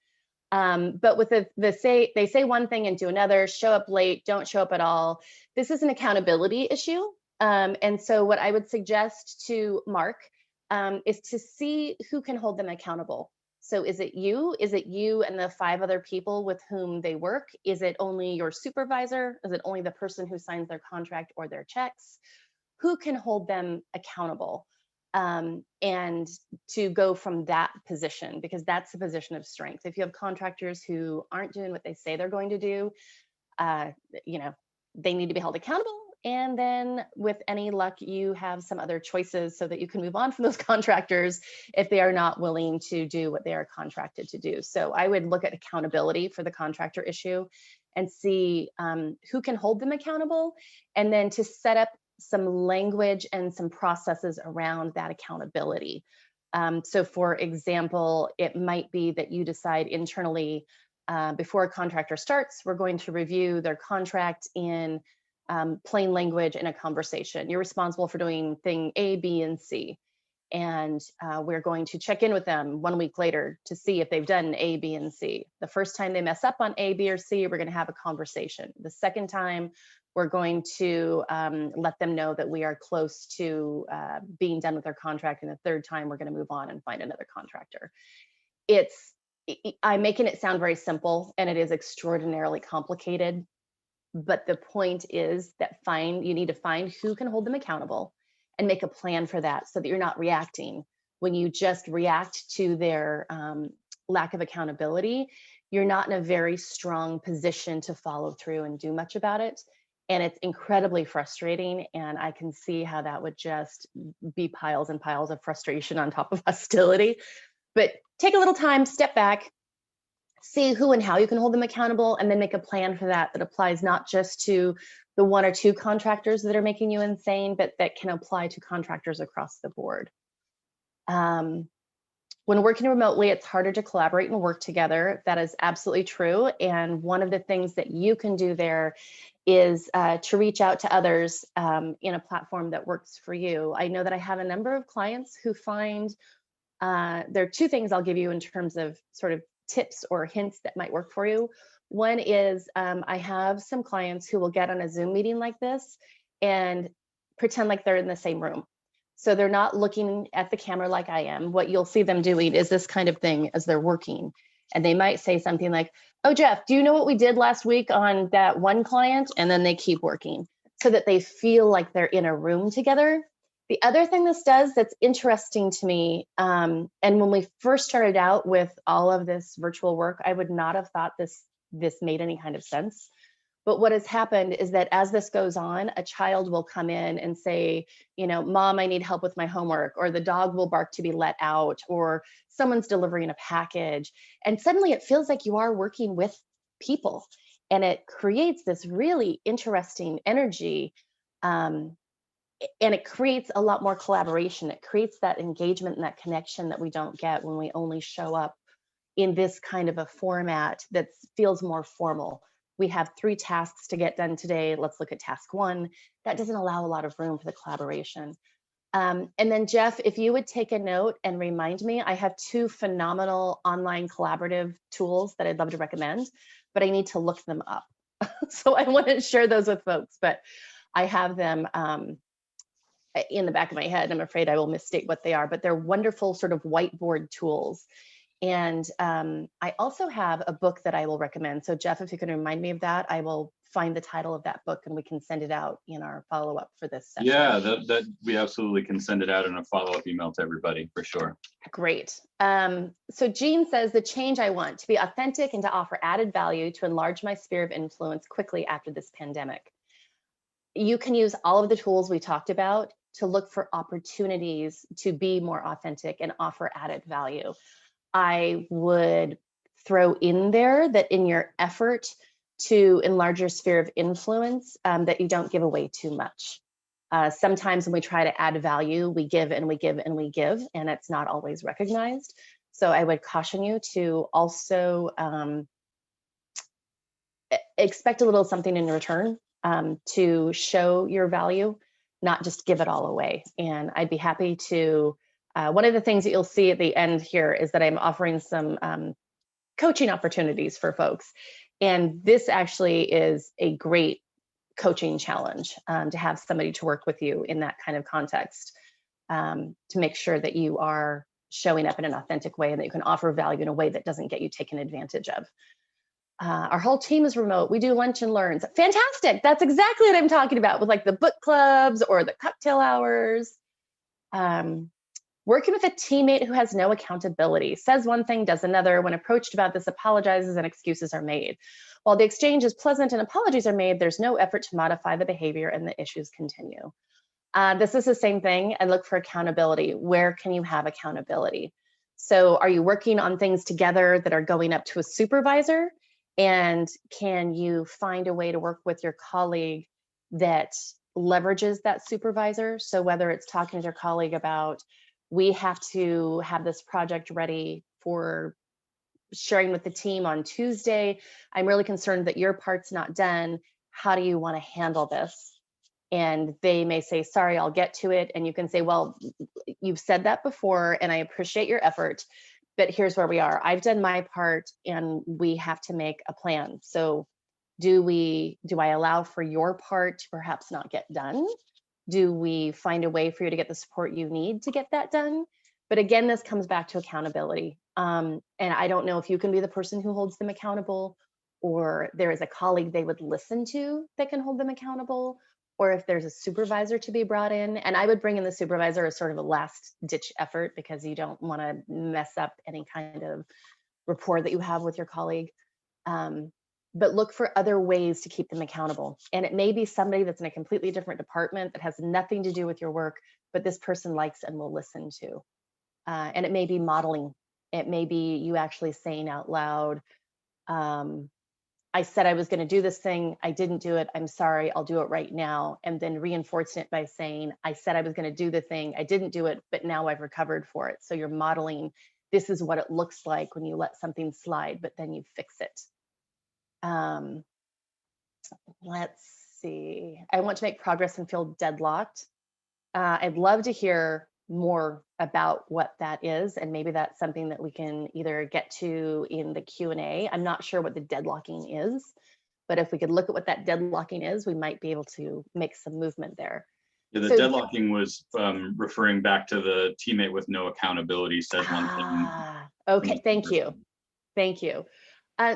But with they say one thing and do another, show up late, don't show up at all. This is an accountability issue. And so what I would suggest to Mark is to see who can hold them accountable. So is it you? Is it you and the 5 other people with whom they work? Is it only your supervisor? Is it only the person who signs their contract or their checks? Who can hold them accountable? And to go from that position, because that's a position of strength. If you have contractors who aren't doing what they say they're going to do, you know, they need to be held accountable. And then with any luck, you have some other choices so that you can move on from those contractors if they are not willing to do what they are contracted to do. So I would look at accountability for the contractor issue and see who can hold them accountable, and then to set up some language and some processes around that accountability. So for example, it might be that you decide internally before a contractor starts, we're going to review their contract in plain language in a conversation. You're responsible for doing thing A, B, and C. And we're going to check in with them 1 week later to see if they've done A, B, and C. The first time they mess up on A, B, or C, we're going to have a conversation. The second time, we're going to let them know that we are close to being done with their contract. And the third time, we're going to move on and find another contractor. I'm making it sound very simple, and it is extraordinarily complicated. But the point is that you need to find who can hold them accountable and make a plan for that, so that you're not reacting. When you just react to their lack of accountability, you're not in a very strong position to follow through and do much about it. And it's incredibly frustrating. And I can see how that would just be piles and piles of frustration on top of hostility. But take a little time, step back, see who and how you can hold them accountable, and then make a plan for that applies not just to the 1 or 2 contractors that are making you insane, but that can apply to contractors across the board. When working remotely, it's harder to collaborate and work together. That is absolutely true. And one of the things that you can do there is to reach out to others in a platform that works for you. I know that I have a number of clients who find there are 2 things I'll give you in terms of sort of tips or hints that might work for you. One is I have some clients who will get on a Zoom meeting like this and pretend like they're in the same room. So they're not looking at the camera like I am. What you'll see them doing is this kind of thing as they're working. And they might say something like, "Oh, Jeff, do you know what we did last week on that one client?" And then they keep working so that they feel like they're in a room together. The other thing this does that's interesting to me, and when we first started out with all of this virtual work, I would not have thought this made any kind of sense. But what has happened is that as this goes on, a child will come in and say, you know, "Mom, I need help with my homework," or the dog will bark to be let out, or someone's delivering a package. And suddenly it feels like you are working with people, and it creates this really interesting energy. And it creates a lot more collaboration. It creates that engagement and that connection that we don't get when we only show up in this kind of a format that feels more formal. We have 3 tasks to get done today. Let's look at task 1. That doesn't allow a lot of room for the collaboration. And then Jeff, if you would take a note and remind me, I have 2 phenomenal online collaborative tools that I'd love to recommend, but I need to look them up. So I want to share those with folks, but I have them in the back of my head. I'm afraid I will misstate what they are, but they're wonderful sort of whiteboard tools. And I also have a book that I will recommend. So Jeff, if you can remind me of that, I will find the title of that book and we can send it out in our follow-up for this session. Yeah, that we absolutely can send it out in a follow-up email to everybody for sure. Great. So Jean says, the change I want: to be authentic and to offer added value to enlarge my sphere of influence quickly after this pandemic. You can use all of the tools we talked about to look for opportunities to be more authentic and offer added value. I would throw in there that in your effort to enlarge your sphere of influence, that you don't give away too much. Sometimes when we try to add value, we give and we give and we give, and it's not always recognized. So I would caution you to also expect a little something in return, to show your value, not just give it all away. And I'd be happy to, one of the things that you'll see at the end here is that I'm offering some coaching opportunities for folks. And this actually is a great coaching challenge, to have somebody to work with you in that kind of context, to make sure that you are showing up in an authentic way and that you can offer value in a way that doesn't get you taken advantage of. Our whole team is remote. We do lunch and learns. Fantastic. That's exactly what I'm talking about with like the book clubs or the cocktail hours. Working with a teammate who has no accountability, says one thing, does another. When approached about this, apologizes and excuses are made. While the exchange is pleasant and apologies are made, there's no effort to modify the behavior and the issues continue. This is the same thing. I look for accountability. Where can you have accountability? So are you working on things together that are going up to a supervisor? And can you find a way to work with your colleague that leverages that supervisor? So whether it's talking to your colleague about, we have to have this project ready for sharing with the team on Tuesday. I'm really concerned that your part's not done. How do you want to handle this? And they may say, sorry, I'll get to it. And you can say, well, you've said that before and I appreciate your effort, but here's where we are. I've done my part and we have to make a plan. So do I allow for your part to perhaps not get done? Do we find a way for you to get the support you need to get that done? But again, this comes back to accountability. And I don't know if you can be the person who holds them accountable, or there is a colleague they would listen to that can hold them accountable, or if there's a supervisor to be brought in. And I would bring in the supervisor as sort of a last ditch effort, because you don't want to mess up any kind of rapport that you have with your colleague. But look for other ways to keep them accountable. And it may be somebody that's in a completely different department that has nothing to do with your work, but this person likes and will listen to. And it may be modeling. It may be you actually saying out loud, I said I was going to do this thing. I didn't do it. I'm sorry. I'll do it right now. And then reinforcing it by saying, I said I was going to do the thing. I didn't do it, but now I've recovered for it. So you're modeling, this is what it looks like when you let something slide, but then you fix it. Let's see. I want to make progress and feel deadlocked. I'd love to hear more about what that is, and maybe that's something that we can either get to in the Q&A. I'm not sure what the deadlocking is, but if we could look at what that deadlocking is, we might be able to make some movement there. Yeah, the deadlocking was referring back to the teammate with no accountability says one thing. Okay, thank you. Thank you.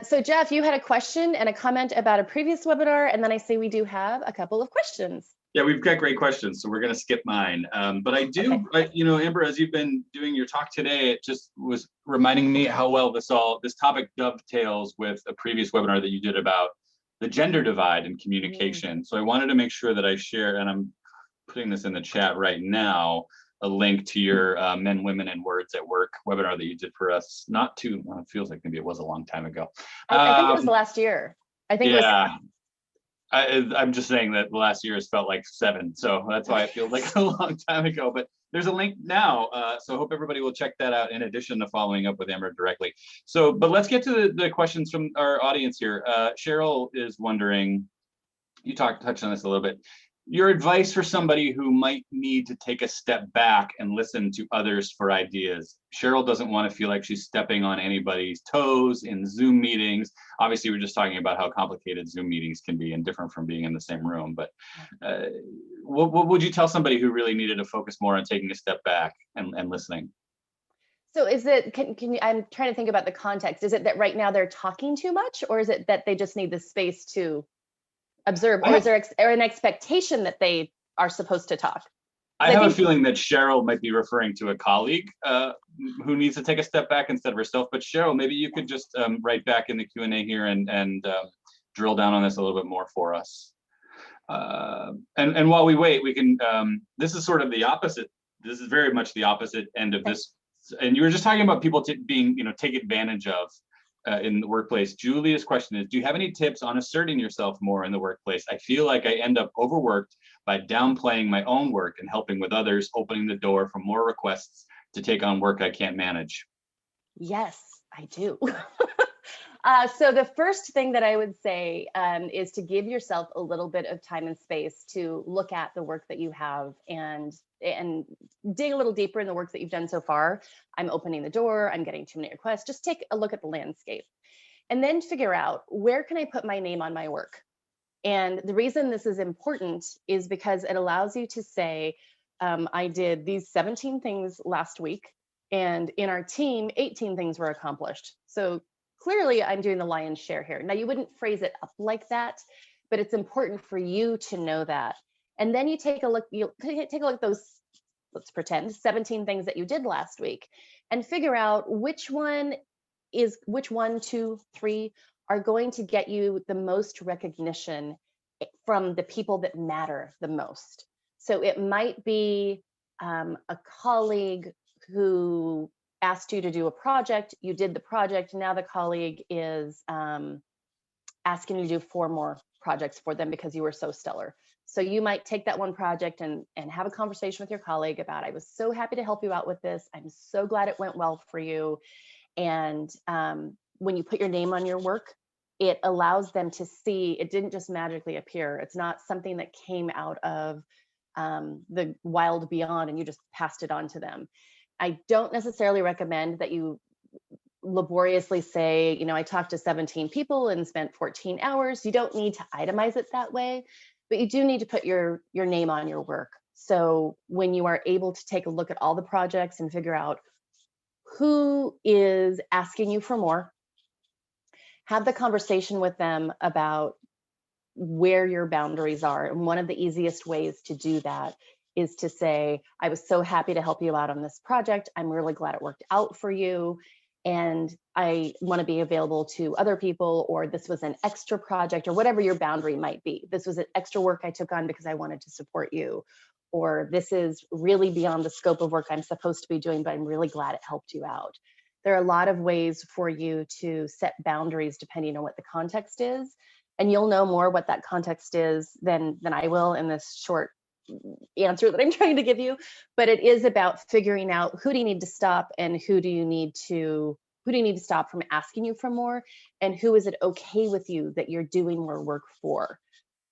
So Jeff, you had a question and a comment about a previous webinar, and then I see we do have a couple of questions. Yeah, we've got great questions, so we're going to skip mine. But I do, you know, Amber, as you've been doing your talk today, it just was reminding me how well this topic dovetails with a previous webinar that you did about the gender divide in communication. So I wanted to make sure that I share, and I'm putting this in the chat right now, a link to your Men, Women, and Words at Work webinar that you did for us. Not too, well, it feels like maybe it was a long time ago. I think it was last year. I think yeah. it was. I'm just saying that the last year has felt like 7, so that's why it feels like a long time ago. But there's a link now, so I hope everybody will check that out in addition to following up with Amber directly. So, but let's get to the questions from our audience here. Cheryl is wondering, you touched on this a little bit, your advice for somebody who might need to take a step back and listen to others for ideas. Cheryl doesn't want to feel like she's stepping on anybody's toes in Zoom meetings. Obviously, we're just talking about how complicated Zoom meetings can be and different from being in the same room. But what would you tell somebody who really needed to focus more on taking a step back and listening? So is it, can you, I'm trying to think about the context. Is it that right now they're talking too much, or is it that they just need the space to observe, or is there an expectation that they are supposed to talk? I have a feeling that Cheryl might be referring to a colleague who needs to take a step back instead of herself. But Cheryl, maybe you could just write back in the Q&A here and drill down on this a little bit more for us. And while we wait, we can, this is sort of the opposite. This is very much the opposite end of this. And you were just talking about people being, take advantage of in the workplace. Julia's question is, do you have any tips on asserting yourself more in the workplace? I feel like I end up overworked by downplaying my own work and helping with others, opening the door for more requests to take on work I can't manage. Yes, I do. So the first thing that I would say is to give yourself a little bit of time and space to look at the work that you have and dig a little deeper in the work that you've done so far. I'm opening the door, I'm getting too many requests. Just take a look at the landscape and then figure out, where can I put my name on my work? And the reason this is important is because it allows you to say, I did these 17 things last week, and in our team, 18 things were accomplished. So clearly I'm doing the lion's share here. Now, you wouldn't phrase it up like that, but it's important for you to know that. And then you take a look, at those, let's pretend 17 things that you did last week, and figure out which 1, 2, 3 are going to get you the most recognition from the people that matter the most. So it might be a colleague who asked you to do a project, you did the project, now the colleague is asking you to do 4 more projects for them because you were so stellar. So you might take that one project and have a conversation with your colleague about, I was so happy to help you out with this. I'm so glad it went well for you. And when you put your name on your work, it allows them to see it didn't just magically appear. It's not something that came out of the wild beyond and you just passed it on to them. I don't necessarily recommend that you laboriously say, I talked to 17 people and spent 14 hours. You don't need to itemize it that way, but you do need to put your name on your work. So when you are able to take a look at all the projects and figure out who is asking you for more, have the conversation with them about where your boundaries are. And one of the easiest ways to do that is to say, I was so happy to help you out on this project. I'm really glad it worked out for you. And I want to be available to other people, or this was an extra project, or whatever your boundary might be. This was an extra work I took on because I wanted to support you. Or this is really beyond the scope of work I'm supposed to be doing, but I'm really glad it helped you out. There are a lot of ways for you to set boundaries depending on what the context is. And you'll know more what that context is than I will in this short answer that I'm trying to give you. But it is about figuring out, who do you need to stop, and who do you need to stop from asking you for more, and who is it okay with you that you're doing more work for,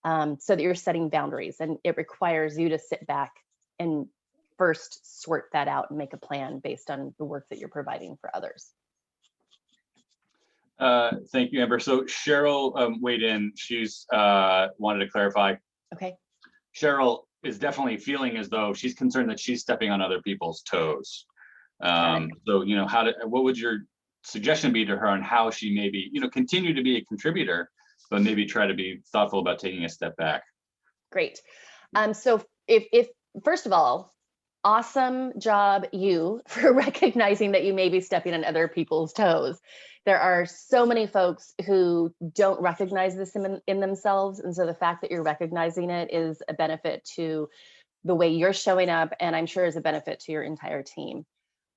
so that you're setting boundaries. And it requires you to sit back and first sort that out and make a plan based on the work that you're providing for others. Thank you, Amber. So Cheryl weighed in. She's wanted to clarify. Okay. Cheryl is definitely feeling as though she's concerned that she's stepping on other people's toes. So, what would your suggestion be to her on how she maybe, continue to be a contributor, but maybe try to be thoughtful about taking a step back? Great. So if first of all, awesome job you for recognizing that you may be stepping on other people's toes. There are so many folks who don't recognize this in themselves. And so the fact that you're recognizing it is a benefit to the way you're showing up, and I'm sure is a benefit to your entire team.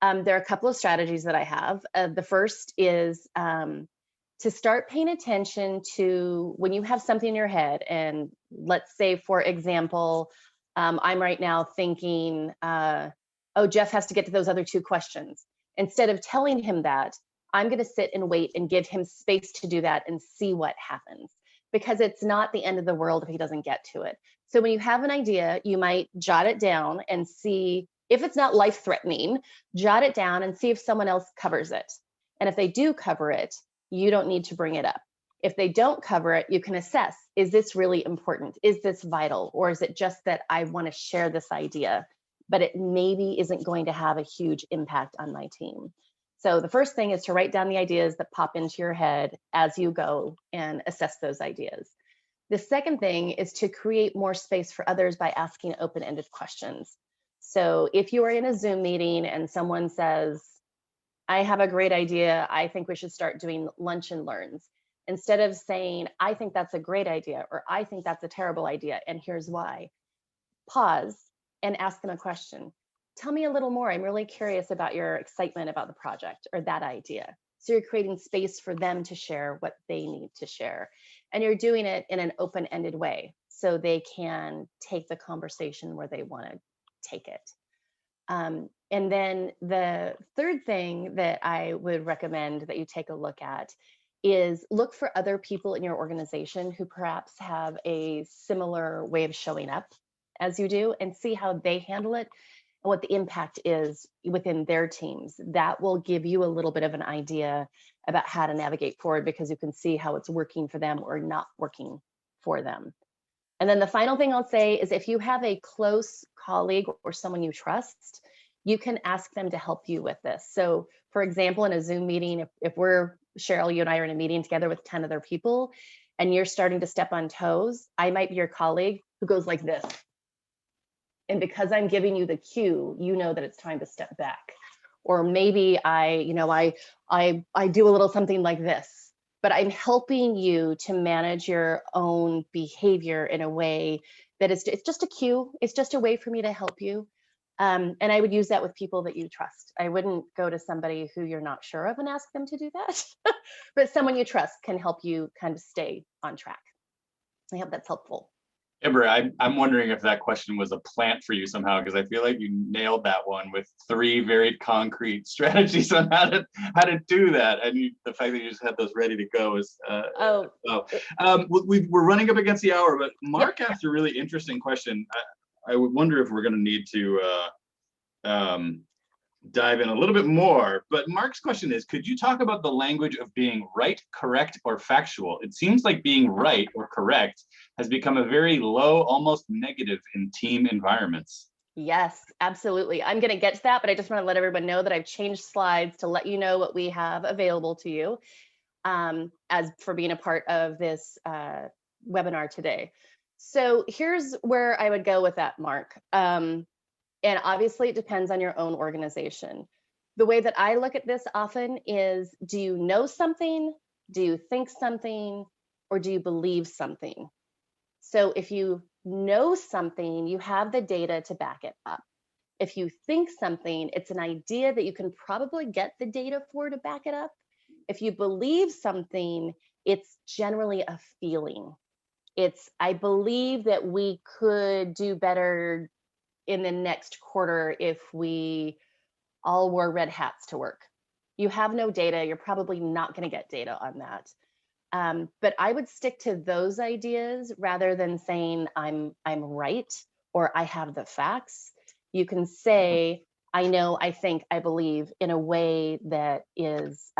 There are a couple of strategies that I have. The first is to start paying attention to when you have something in your head. And let's say, for example, I'm right now thinking, oh, Jeff has to get to those other 2 questions. Instead of telling him that, I'm going to sit and wait and give him space to do that and see what happens, because it's not the end of the world if he doesn't get to it. So when you have an idea, you might jot it down and see if it's not life-threatening, jot it down and see if someone else covers it. And if they do cover it, you don't need to bring it up. If they don't cover it, you can assess, is this really important? Is this vital? Or is it just that I want to share this idea, but it maybe isn't going to have a huge impact on my team? So the first thing is to write down the ideas that pop into your head as you go and assess those ideas. The second thing is to create more space for others by asking open-ended questions. So if you are in a Zoom meeting and someone says, I have a great idea, I think we should start doing lunch and learns, instead of saying, I think that's a great idea, or I think that's a terrible idea, and here's why, pause and ask them a question. Tell me a little more. I'm really curious about your excitement about the project or that idea. So you're creating space for them to share what they need to share. And you're doing it in an open-ended way so they can take the conversation where they want to take it. And then the third thing that I would recommend that you take a look at is look for other people in your organization who perhaps have a similar way of showing up as you do, and see how they handle it and what the impact is within their teams. That will give you a little bit of an idea about how to navigate forward, because you can see how it's working for them or not working for them. And then the final thing I'll say is, if you have a close colleague or someone you trust, you can ask them to help you with this. So for example, in a Zoom meeting, if we're, Cheryl, you and I are in a meeting together with 10 other people, and you're starting to step on toes, I might be your colleague who goes like this. And because I'm giving you the cue, you know that it's time to step back. Or maybe I do a little something like this, but I'm helping you to manage your own behavior in a way that it's just a cue. It's just a way for me to help you. And I would use that with people that you trust. I wouldn't go to somebody who you're not sure of and ask them to do that, but someone you trust can help you kind of stay on track. I hope that's helpful. Amber, I'm wondering if that question was a plant for you somehow, because I feel like you nailed that one with 3 very concrete strategies on how to do that, and the fact that you just had those ready to go is we're running up against the hour, but Mark asked a really interesting question. I would wonder if we're going to need to dive in a little bit more, but Mark's question is, could you talk about the language of being right, correct, or factual? It seems like being right or correct has become a very low, almost negative in team environments. Yes, absolutely. I'm going to get to that, but I just want to let everyone know that I've changed slides to let you know what we have available to you as for being a part of this webinar today. So here's where I would go with that, Mark. And obviously it depends on your own organization. The way that I look at this often is, do you know something? Do you think something? Or do you believe something? So if you know something, you have the data to back it up. If you think something, it's an idea that you can probably get the data for to back it up. If you believe something, it's generally a feeling. It's, I believe that we could do better in the next quarter if we all wore red hats to work. You have no data, you're probably not going to get data on that. But I would stick to those ideas rather than saying I'm right or I have the facts. You can say, I know, I think, I believe, in a way that is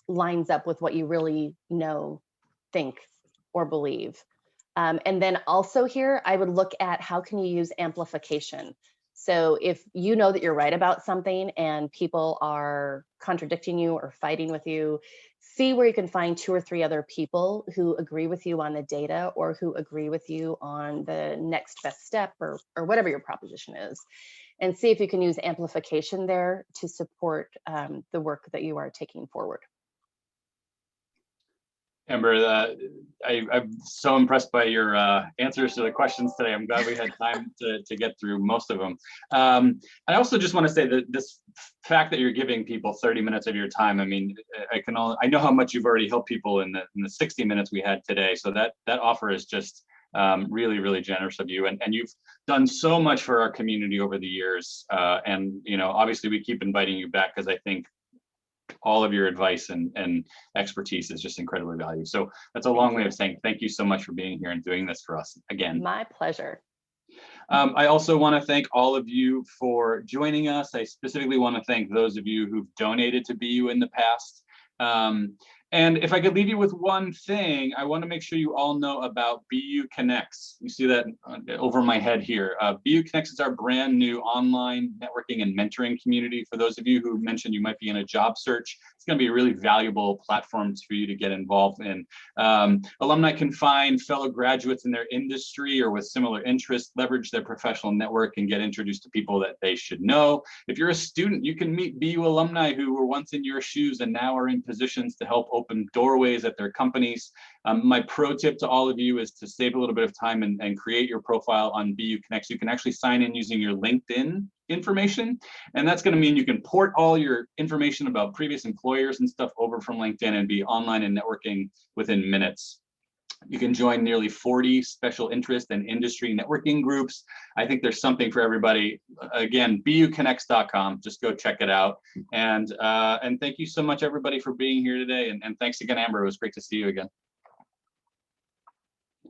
lines up with what you really know, think, or believe. And then also here, I would look at how can you use amplification. So if you know that you're right about something and people are contradicting you or fighting with you, see where you can find 2 or 3 other people who agree with you on the data or who agree with you on the next best step or whatever your proposition is, and see if you can use amplification there to support the work that you are taking forward. Amber, I'm so impressed by your answers to the questions today. I'm glad we had time to get through most of them. I also just want to say that this fact that you're giving people 30 minutes of your time, I mean, I know how much you've already helped people in the 60 minutes we had today. So that offer is just really, really generous of you. And you've done so much for our community over the years. And, you know, obviously we keep inviting you back because I think all of your advice and expertise is just incredibly valuable. So that's a long way of saying thank you so much for being here and doing this for us again. My pleasure. I also want to thank all of you for joining us. I specifically want to thank those of you who've donated to BU in the past. And if I could leave you with one thing, I want to make sure you all know about BU Connects. You see that over my head here. BU Connects is our brand new online networking and mentoring community. For those of you who mentioned you might be in a job search, it's going to be a really valuable platform for you to get involved in. Alumni can find fellow graduates in their industry or with similar interests, leverage their professional network, and get introduced to people that they should know. If you're a student, you can meet BU alumni who were once in your shoes and now are in positions to help open doorways at their companies. My pro tip to all of you is to save a little bit of time and create your profile on BU Connects. You can actually sign in using your LinkedIn information, and that's going to mean you can port all your information about previous employers and stuff over from LinkedIn and be online and networking within minutes. You can join nearly 40 special interest and industry networking groups. I think there's something for everybody. Again, buconnects.com, just go check it out. And thank you so much, everybody, for being here today. And thanks again, Amber. It was great to see you again.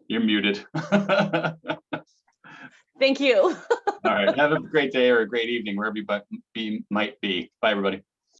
You're muted. Thank you. All right, have a great day or a great evening, wherever you might be. Bye, everybody.